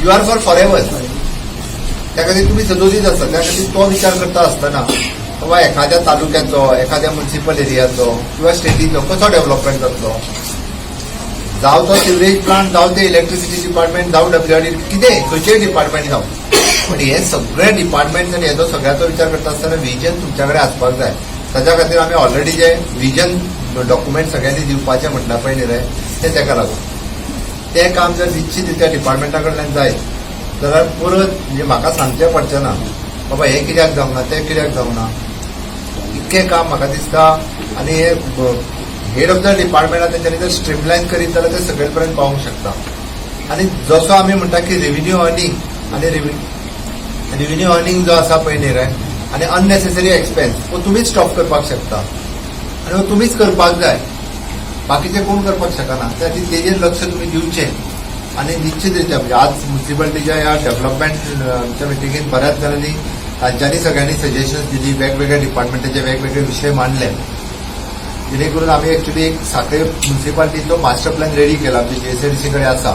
You R for ever. त्या खातीर तुमी सदोदीत आसा. त्या खातीर तो विचार करता आसतना बाबा एखाद्या तालुक्याचो, एखाद्या म्युनिसिपल एरियाचो किंवा स्टेटीचो कसो डेव्हलपमेंट जातलो, जावं तो सिवरेज प्लांट, जावं ते इलेक्ट्रिसिटी डिपार्टमेंट, जावं डब्ल्यूआरडी, कितें खंयचेय डिपार्टमेंट जावं, पण हे सगळे डिपार्टमेंट आनी हेजो सगळ्याचो विचार करता आसतना विजन तुमच्या कडेन आसपाक जाय. ताच्या खातीर आमी ऑलरेडी जे विजन डॉक्युमेंट सगळ्यांनी दिवपाचें म्हटल्या पळय न्ही रे, ते तेका लागून तें काम जर निश्चित त्या डिपार्टमेंटा कडल्यान जायत जाल्यार परत म्हणजे म्हाका सांगचें पडचें ना बाबा हें कित्याक जावना, तें कित्याक जावना. इतकें काम म्हाका दिसता. आनी हे हेड ऑफ द डिपार्टमेंटा तेंच्यांनी जर स्ट्रीमलायन करीत जाल्यार ते सकयल पर्यंत पावूंक शकता. आनी जसो आमी म्हणटा की रेव्हेन्यू अर्निंग आनी रेव्हेन्यू अर्निंग जो आसा पळय न्ही रे, आनी अननेसेसरी एक्सपेन्स तो तुमीच स्टॉप करपाक शकता आनी हो तुमीच करपाक जाय. बाकीचे कोण करपाक शकना. त्या खातीर तेजेर लक्ष तुमी दिवचें आनी निश्चितरित्या म्हणजे आज म्युनिसिपालिटीच्या ह्या डेव्हलपमेंटच्या मिटिंगेत बऱ्याच जणांनी तांच्यांनी सगळ्यांनी सजेशन्स दिली, वेगवेगळ्या डिपार्टमेंटाचे वेगवेगळे विषय मांडले, जेणे करून आम्ही एक्चुअली एक सांखळे म्युनिसिपालिटीचो मास्टर प्लॅन रेडी केला, आमच्या जीएसआरडीसी कडे आसा.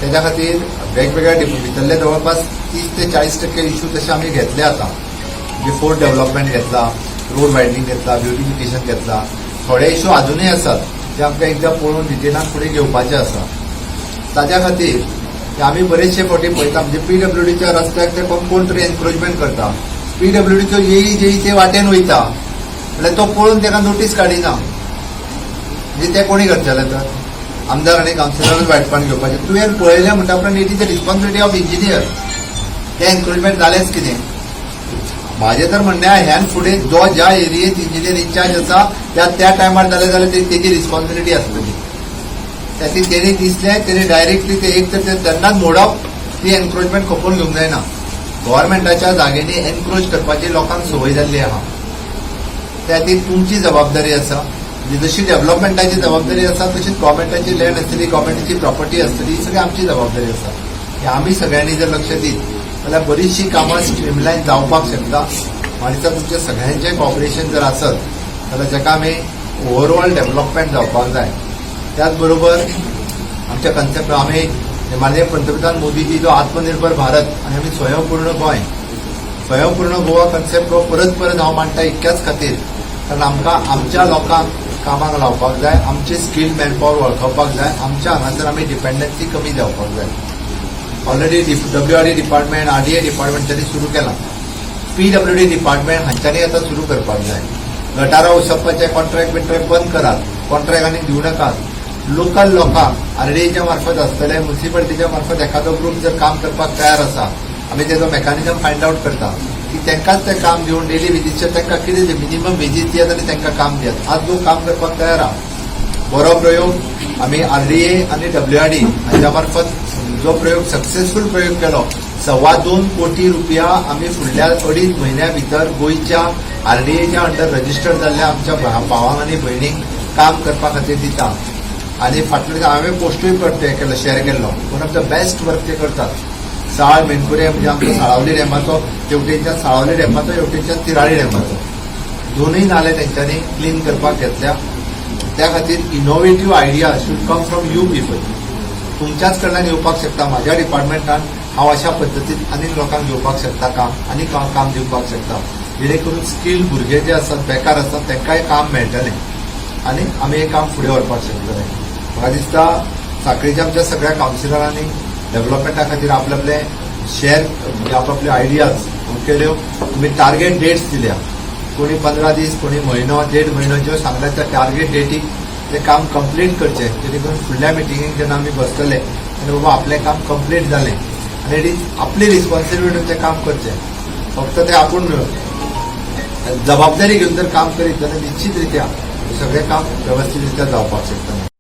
त्याच्या खातीर वेगवेगळ्या भितरले जवळपास 30 ते 40% इश्यू तसे आम्ही घेतले आता. म्हणजे फोर्ट डेव्हलपमेंट घेतला, रोड वायडनिंग घेतला, ब्युटिफिकेशन घेतला. थोडे इश्यू अजूनही आसात जे आमकां एकदा पळोवन डिटेलान फुडें घेवपाचे आसा. ताच्या खातीर आमी बरेचशे फावटी पळयता म्हणजे पीडब्ल्यूडीच्या रस्त्याक ते कोण तरी एनक्रोचमेंट करता. पीडब्ल्यूडीचो येई ते वाटेन वयता म्हळ्यार तो पळोवन ताका नोटीस काडिना. म्हणजे ते कोणी करतले तर आमदार आनी कावन्सिलरांच वायटपण घेवपाचें. तुवें पळयलें म्हणटा उपरांत it is the responsibility of engineer. ते एनक्रोचमेंट जालेंच कितें. म्हाजें तर म्हणणें ह्यान फुडें जो ज्या एरियेत इंजिनियर इन्चार्ज आसा त्या टायमार जालें जाल्यार तेजी रिस्पॉन्सिबिलिटी आसतली. त्यातली तेणी दिसलें तेणी डायरेक्टली ते एक तर तेन्नाच मोडप, ती एनक्रोचमेंट खपोवन घेवंक जायना. गव्हर्मेंटाच्या जाग्यांनी एनक्रोच करपाची लोकांक संवय जाल्ली आहा. त्या खातीर तुमची जबाबदारी आसा. म्हणजे जशी डेव्हलपमेंटाची जबाबदारी आसा तशीच गव्हर्मेंटाची लँड आसतली, गव्हर्मेंटाची प्रॉपर्टी आसतली, ही सगळी आमची जबाबदारी आसा. की आमी सगळ्यांनी जर लक्ष दीत जाल्यार बरीचशी कामां स्ट्रीमलायन जावपाक शकता. आनी जर तुमच्या सगळ्यांचें कॉपरेशन जर आसत जाल्यार जाका आमी ओवरऑल डेव्हलपमेंट जावपाक जाय. त्याच बरोबर आमच्या कन्सेप्ट आमी माननीय पंतप्रधान मोदीजी जो आत्मनिर्भर भारत आनी आमी स्वयंपूर्ण गोंय, स्वयंपूर्ण गोवा कन्सेप्ट हो परत हांव मांडटा इतक्याच खातीर कारण आमकां आमच्या लोकांक कामाक लावपाक जाय, आमचे स्कील मॅनपॉवर वळखवपाक जाय, आमच्या हांगासर आमी डिपेंडन्सी कमी जावपाक जाय. ऑलरेडी डब्ल्यूआरडी डिपार्टमेंट, आरडीए डिपार्टमेंटांनी सुरू केला. पीडब्ल्यूडी डिपार्टमेंट हांच्यांनी आतां सुरू करपाक जाय. गटारां उसपपाचे कॉन्ट्रॅक्ट बंद करात, कॉन्ट्रॅक्ट आनी दिवं नाकात. लोकल लोकांक आरडीएच्या मार्फत आसतले, म्युनिसिपालिटीच्या मार्फत एखादो ग्रुप जर काम करपाक तयार आसा, आमी तेजो मेकॅनिझम फायंड आउट करता की तांकांच तें काम दिवन डेली वेजीचेर तांकां कितें मिनिमम वेजीस दियात आनी तांकां काम दियात. आज जो काम करपाक तयार आहा बरो प्रयोग आमी आरडीए आनी डब्ल्यूआरडी हाच्या मार्फत जो प्रयोग सक्सेसफूल प्रयोग केलो, 2.25 कोटी रुपया आमी फुडल्या 2.5 म्हयन्या भितर गोंयच्या आरडीएच्या अंडर रजिस्टर जाल्ल्या आमच्या भावांक आनी भयणींक काम करपा खातीर दिता. आनी फाटले हांवें पोस्टूय केलो, शेअर केल्लो. One of the best work ते करतात. साळ मेणकुरे म्हणजे आमच्या साळावली डॅमाचो, तेवटेंच्या साळावली डॅमाचो, हेवटेंच्या तिराळी डॅमाचो दोनूय नाले तेंच्यांनी क्लीन करपाक घेतल्या. त्या खातीर innovative idea should come from you people. तुमच्याच कडल्यान येवपाक शकता. म्हाज्या डिपार्टमेंटान हांव अशा पद्दतीन आनीक लोकांक घेवपाक शकता आनीक काम दिवपाक शकता, जेणे करून स्कील भुरगे जे आसात, बेकार आसात, तांकांय काम मेळटलें आनी आमी हें काम फुडें व्हरपाक शकतले. म्हाका दिसता सांखळेच्या आमच्या सगळ्या कावन्सिलरांनी डेव्हलपमेंटा खातीर आपले शेअर म्हणजे आपले आयडियाज केल्यो. तुमी टार्गेट डेट्स दिल्या, कोणी 15 दीस, कोणी म्हयनो, 1.5 म्हयनो ज्यो सांगल्या त्या टार्गेट डेटीक ते काम कंप्लीट करचें, जेणे करून फुडल्या मिटिंगेक जेन्ना आमी बसतले आनी बाबा आपलें काम कंप्लीट जालें आनी इट इज आपली रिस्पॉन्सिबिलिटी तें काम करचें. फक्त ते आपूण जबाबदारी घेवन जर काम करीत जाल्यार निश्चितरित्या सगळें काम व्यवस्थितरित्या जावपाक शकता.